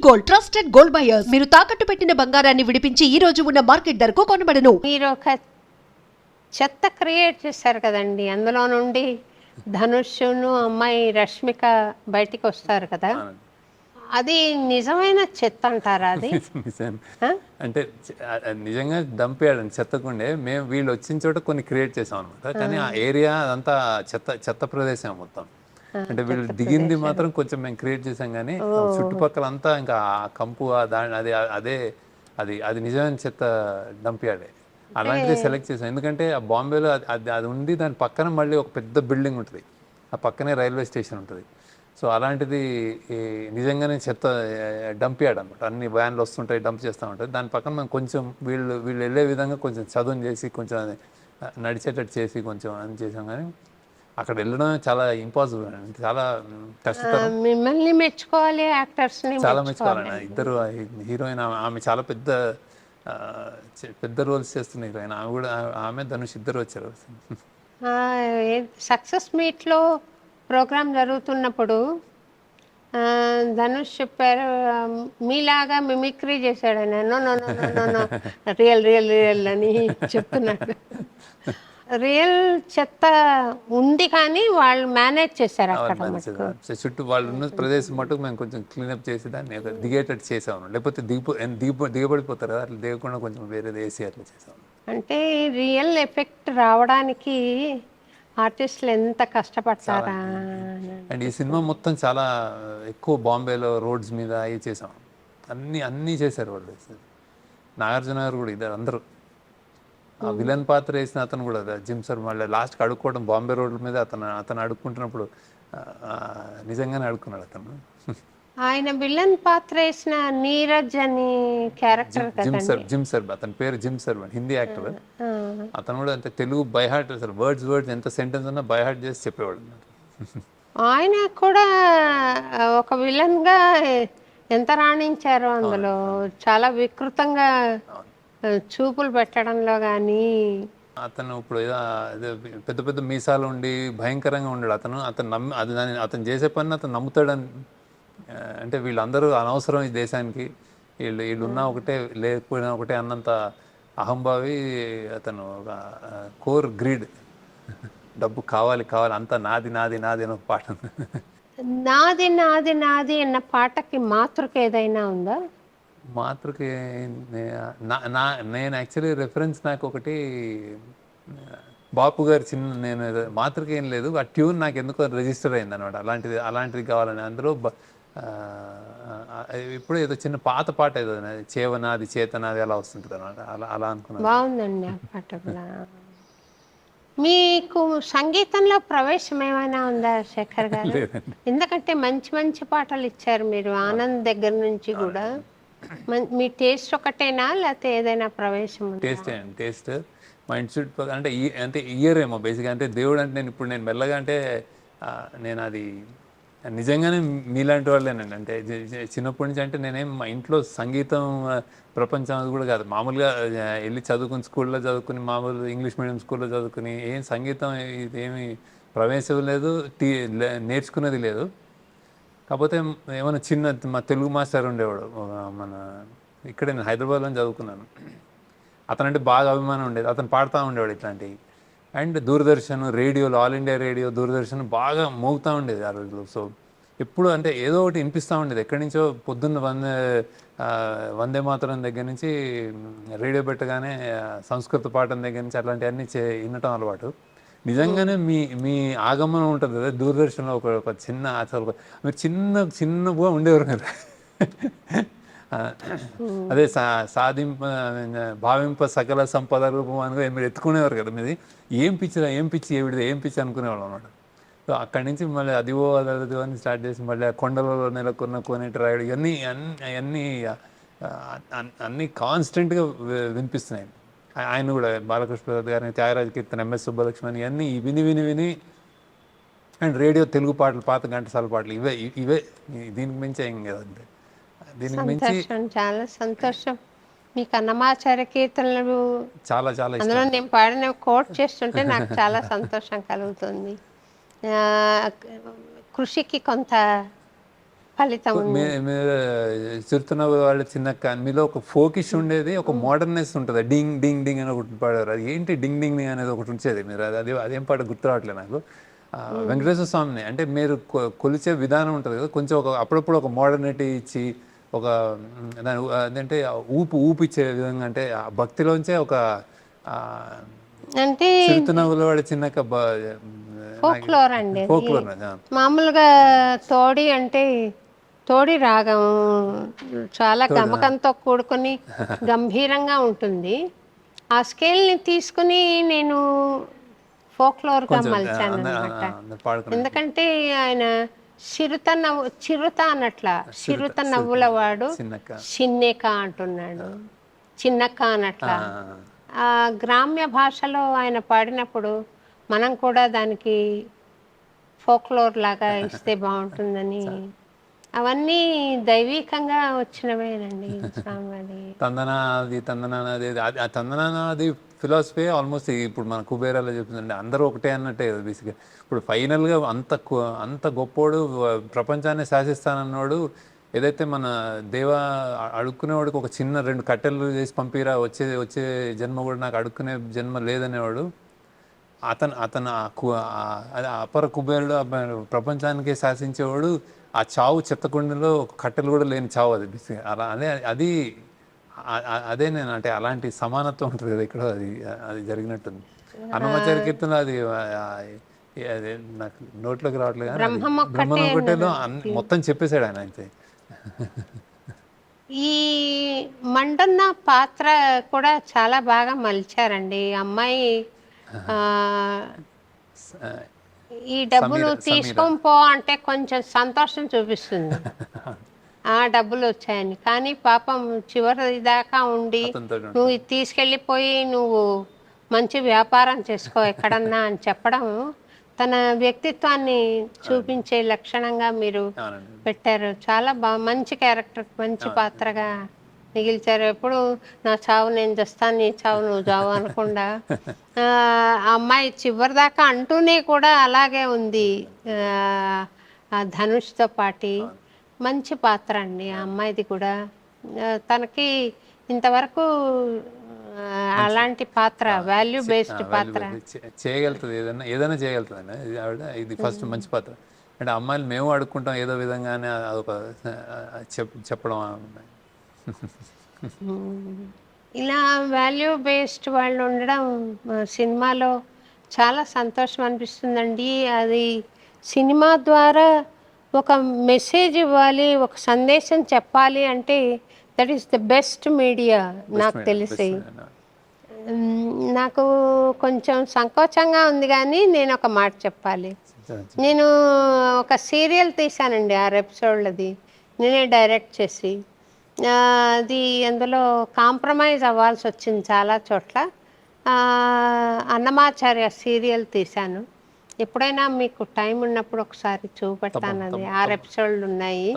Gold trusted gold buyers. మీరు తాకట్టు పెట్టిన బంగారాన్ని విడిపించి ఈ రోజు ఉన్న మార్కెట్ ధరకు కొనబడను. మీరు ఒక చెత్త క్రియేట్ చేశారు కదండి, అందులో నుండి ధనుష్ను అమ్మాయి రష్మిక బయటికి వస్తారు కదా, అది నిజమైన చెత్త అంటారా? అది అంటే నిజంగా దంపేయాడండి చెత్తకుండే. మేము వీళ్ళు వచ్చిన చోట కొన్ని క్రియేట్ చేసాం అనమాట. కానీ ఆ ఏరియా అదంతా చెత్త ప్రదేశం మొత్తం. అంటే వీళ్ళు దిగింది మాత్రం కొంచెం మేము క్రియేట్ చేసాం, కానీ చుట్టుపక్కల అంతా ఇంకా ఆ కంపు అది నిజమైన చెత్త డంపియాడే. అలాంటిది సెలెక్ట్ చేసాం, ఎందుకంటే ఆ బాంబేలో అది ఉంది. దాని పక్కన మళ్ళీ ఒక పెద్ద బిల్డింగ్ ఉంటుంది, ఆ పక్కనే రైల్వే స్టేషన్ ఉంటుంది. సో అలాంటిది నిజంగానే చెత్త డంప్ యార్డ్ అనమాట. అన్ని వ్యాన్లు వస్తుంటాయి, డంప్ చేస్తూ ఉంటాయి. దాని పక్కన మనం కొంచెం వీళ్ళు వెళ్ళే విధంగా కొంచెం చదువు చేసి, కొంచెం నడిచేటట్టు చేసి కొంచెం అని చేసాం. కానీ అక్కడ వెళ్ళడం చాలా ఇంపాసిబుల్ అండి, చాలా కష్టతరం. మిమ్మల్ని మెచ్చుకోవాలి, యాక్టర్స్ని చాలా మెచ్చుకోవాలండి. ఇద్దరు హీరోయిన్ ఆమె చాలా పెద్ద రోల్స్ చేస్తున్న హీరోయిన్. ఆమె ధనుష్ ఇద్దరు వచ్చారు. సక్సెస్ మీట్లో ప్రోగ్రామ్ జరుగుతున్నప్పుడు ధనుష్ చెప్పారు, మీలాగా మిమిక్రీ చేశాడు అని. No no no no no real real real అని చెప్తున్నాడు. రియల్ చెత్త ఉంది, కానీ వాళ్ళు మేనేజ్ చేశారు అక్కడ. చుట్టూ వాళ్ళు ఉన్న ప్రదేశం మటుకు మేము కొంచెం క్లీనప్ చేసి దాన్ని దిగేటట్టు చేసాము. లేకపోతే దిగబడిపోతారు కదా, అట్లా దిగకుండా కొంచెం వేరే వేసి అట్లా చేసాము. అంటే రియల్ ఎఫెక్ట్ రావడానికి ఆర్టిస్టులు ఎంత కష్టపడతారా. అండ్ ఈ సినిమా మొత్తం చాలా ఎక్కువ బాంబేలో రోడ్స్ మీద అవి చేసాం. అన్నీ చేశారు వాళ్ళు. నాగార్జున గారు కూడా ఇద్దరు అందరూ. ఆ విలన్ పాత్ర వేసిన అతను కూడా జిమ్ సర్ మళ్ళీ లాస్ట్కి అడుక్కోవడం బాంబే రోడ్ల మీద అతను అడుక్కుంటున్నప్పుడు నిజంగానే అడుక్కున్నాడు అతను. ఆయన విలన్ పాత్ర వేసిన నీరజ్ అని క్యారెక్టర్ జిమ్ సర్ అతని పేరు జిమ్ సర్, హిందీ యాక్టర్. అతను కూడా అంటే తెలుగు బై హార్ట్, అసలు వర్డ్స్ ఎంత సెంటెన్స్ ఉన్నా బై హార్ట్ చేసి చెప్పేవాడు. ఆయన కూడా ఒక విలన్ గా ఎంత రాణించారో అందులో. చాలా వికృతంగా చూపులు పెట్టడంలో కానీ. అతను ఇప్పుడు పెద్ద పెద్ద మీసాలు ఉండి భయంకరంగా ఉండాడు అతను చేసే పని అతను నమ్ముతాడని. అంటే వీళ్ళందరూ అనవసరం ఈ దేశానికి, వీళ్ళు ఉన్నా ఒకటే లేకపోయినా ఒకటే అన్నంత అహంభావి అతను. ఒక కోర్ గ్రీడ్, డబ్బు కావాలి అంతా నాది నాది నాది అనే పాట. నాది నాది నాది అన్న పాటకి మాతృక ఏదైనా ఉందా? మాతృకి నేను యాక్చువల్లీ రెఫరెన్స్ నాకు ఒకటి బాపు గారు నేను మాతృక ఏం లేదు, ఆ ట్యూన్ నాకు ఎందుకో రిజిస్టర్ అయింది అనమాట. అలాంటిది కావాలని. అందులో ఇప్పుడు ఏదో చిన్న పాత పాట ఏదో చేవనాది చేతనాది అలా వస్తుంటుంది అనమాట. అలా అనుకున్నాను. బాగుందండి ఆ పాట కూడా. మీకు సంగీతంలో ప్రవేశం ఏమైనా ఉందా శేఖర్ గారు? ఎందుకంటే మంచి మంచి పాటలు ఇచ్చారు మీరు, ఆనంద్ దగ్గర నుంచి కూడా. మీ టేస్ట్ ఒకటేనా, లేకపోతే ఏదైనా ప్రవేశం? టేస్ట్ మా ఇన్స్టిట్యూట్ అంటే ఇయర్ ఏమో బేసిక్గా. అంటే దేవుడు అంటే నేను మెల్లగా అంటే నేను అది నిజంగానే మీలాంటి వాళ్ళేనండి. అంటే చిన్నప్పటి నుంచి అంటే నేనేం మా ఇంట్లో సంగీతం ప్రపంచం అది కూడా కాదు. మామూలుగా వెళ్ళి చదువుకుని స్కూల్లో చదువుకుని, మామూలు ఇంగ్లీష్ మీడియం స్కూల్లో చదువుకుని, ఏం సంగీతం ఇదేమి ప్రవేశం లేదు, నేర్చుకునేది లేదు. కాకపోతే ఏమైనా మా తెలుగు మాస్టర్ ఉండేవాడు, మన ఇక్కడే నేను హైదరాబాద్లో చదువుకున్నాను. అతనంటే బాగా అభిమానం ఉండేది, అతను పాడుతూ ఉండేవాడు ఇట్లాంటివి. అండ్ దూరదర్శన్ రేడియోలో, ఆల్ ఇండియా రేడియో, దూరదర్శన్ బాగా మోగుతూ ఉండేది ఆ రోజుల్లో. సో ఎప్పుడు అంటే ఏదో ఒకటి వినిపిస్తూ ఉండేది. ఎక్కడి నుంచో పొద్దున్న వందే మాతరం దగ్గర నుంచి రేడియో పెట్టగానే సంస్కృత పాఠం దగ్గర నుంచి అట్లాంటివన్నీ వినటం అలవాటు. నిజంగానే మీ ఆగమనం ఉంటుంది కదా దూరదర్శన్లో. ఒక చిన్న అసలు మీరు చిన్నగా ఉండేవారు కదా. అదే భావింప సకల సంపద రూపం అని మీరు ఎత్తుకునేవారు కదా. మీది ఏం పిచ్చి ఏం పిచ్చి అనుకునేవాళ్ళు అన్నమాట. సో అక్కడి నుంచి మళ్ళీ అదివో అని స్టార్ట్ చేసి మళ్ళీ ఆ కొండలలో నెలకొన్న కోనేటి రాయుడు అన్నీ కాన్స్టెంట్గా వినిపిస్తున్నాయి. ఆయన కూడా బాలకృష్ణ ప్రసాద్ గారిని, త్యాగరాజ కీర్తన, ఎంఎస్ సుబ్బలక్ష్మణ్ అన్నీ విని అండ్ రేడియో తెలుగు పాటలు, పాత ఘంటసాల పాటలు ఇవే దీనికి మించి ఏం కదండి. దీనికి మించి చాలా సంతోషం. మీకు అన్నమాచార్య కీర్తనలు చాలా అందులో నేను పాడిన కోట్ చేస్తుంటే నాకు చాలా సంతోషం కలుగుతుంది. కృషికి కొంత ఫలితం ఉంది. మీరు చిరుతున్న వాళ్ళ చిన్నక్క మీలో ఒక ఫోకిష్ ఉండేది, ఒక మోడర్నెస్ ఉంటుంది. డింగ్ డింగ్ డింగ్ అని ఒకటి పాడారు. అది ఏంటి డింగ్ డింగ్ డింగ్ అనేది ఒకటి ఉంచేది. మీరు అదేం పాట గుర్తు రావట్లేదు నాకు. వెంకటేశ్వర స్వామిని అంటే మీరు కొలిచే విధానం ఉంటుంది కదా, కొంచెం అప్పుడప్పుడు ఒక మోడర్నిటీ ఇచ్చి ఒక దాని అదంటే ఊపు ఇచ్చే విధంగా, అంటే ఆ భక్తిలోంచే ఒక అంటే చిరుతున్నవుల వాడి చిన్నక్క ఫోక్లోర్ అండి. ఫోక్లోర్. మామూలుగా తోడి అంటే తోడి రాగం చాలా గమకంతో కూడుకొని గంభీరంగా ఉంటుంది. ఆ స్కేల్ని తీసుకుని నేను ఫోక్లోర్గా మలిచాను అనమాట. ఎందుకంటే ఆయన చిరుత అన్నట్ల చిరుత నవ్వుల వాడు చిన్నెక అంటున్నాడు, చిన్నక్క అన్నట్ల. ఆ గ్రామ్య భాషలో ఆయన పాడినప్పుడు మనం కూడా దానికి ఫోక్లోర్ లాగా ఇస్తే బాగుంటుందని, అవన్నీ దైవీకంగా వచ్చినవేనండి. స్వామివారి తందనాది ఫిలాసఫీ ఆల్మోస్ట్ ఇప్పుడు మన కుబేరాలో చెప్తుందండి, అందరూ ఒకటే అన్నట్టే కదా బేసిక్గా. ఇప్పుడు ఫైనల్గా అంత గొప్పోడు, ప్రపంచాన్ని శాసిస్తానన్నాడు, ఏదైతే మన అడుక్కునేవాడికి ఒక చిన్న 2 కట్టెలు చేసి పంపిరా, వచ్చే జన్మ కూడా నాకు అడుక్కునే జన్మ లేదనేవాడు. అతను అపర కుబేరుడు, ప్రపంచానికే శాసించేవాడు. ఆ చావు చెత్తకుండలో కట్టెలు కూడా లేని చావు అది బేసిక్గా. అలా అదే నేను అంటే అలాంటి సమానత్వం ఉంటుంది కదా ఇక్కడ, అది జరిగినట్టుంది. అన్నమాచార్య కీర్తన అది నాకు నోట్లోకి రావట్లేదు కానీ బ్రహ్మనొకటేలో మొత్తం చెప్పేశాడు ఆయన. అయితే ఈ మండన్న పాత్ర కూడా చాలా బాగా మలిచారండి. అమ్మాయి ఈ డబ్బులు తీసుకొని పో అంటే కొంచెం సంతోషం చూపిస్తుంది, ఆ డబ్బులు వచ్చాయని. కానీ పాపం చివరి దాకా ఉండి నువ్వు ఇది తీసుకెళ్ళిపోయి నువ్వు మంచి వ్యాపారం చేసుకో ఎక్కడన్నా అని చెప్పడం తన వ్యక్తిత్వాన్ని చూపించే లక్షణంగా మీరు పెట్టారు. చాలా మంచి క్యారెక్టర్, మంచి పాత్రగా మిగిల్చారు. ఎప్పుడు నా చావు నేను చేస్తాను, నీ చావు నువ్వు చావు అనకుండా అమ్మాయి చివరి దాకా అంటూనే కూడా అలాగే ఉంది. ధనుష్తో పాటి మంచి పాత్ర అండి ఆ అమ్మాయిది కూడా. తనకి ఇంతవరకు అలాంటి పాత్ర, వాల్యూ బేస్డ్ పాత్ర చేయగలుగుతుంది, ఏదైనా చేయగలుగుతుంది అండి ఆవిడ. ఇది ఫస్ట్ మంచి పాత్ర. అంటే అమ్మాయిలు మేము అడుక్కుంటాం ఏదో విధంగానే అదొక చెప్పడం. ఇలా వాల్యూ బేస్డ్ వాళ్ళు ఉండడం సినిమాలో చాలా సంతోషం అనిపిస్తుందండి. అది సినిమా ద్వారా ఒక మెసేజ్ ఇవ్వాలి, ఒక సందేశం చెప్పాలి అంటే that is the best media నాకు తెలిసి. నాకు కొంచెం సంకోచంగా ఉంది కానీ నేను ఒక మాట చెప్పాలి. నేను ఒక సీరియల్ తీశానండి 6 ఎపిసోడ్లది, నేనే డైరెక్ట్ చేసి. అది అందులో కాంప్రమైజ్ అవ్వాల్సి వచ్చింది చాలా చోట్ల. అన్నమాచార్య సీరియల్ తీశాను. ఎప్పుడైనా మీకు టైం ఉన్నప్పుడు ఒకసారి చూపెడతాను. అది 6 ఎపిసోడ్లు ఉన్నాయి.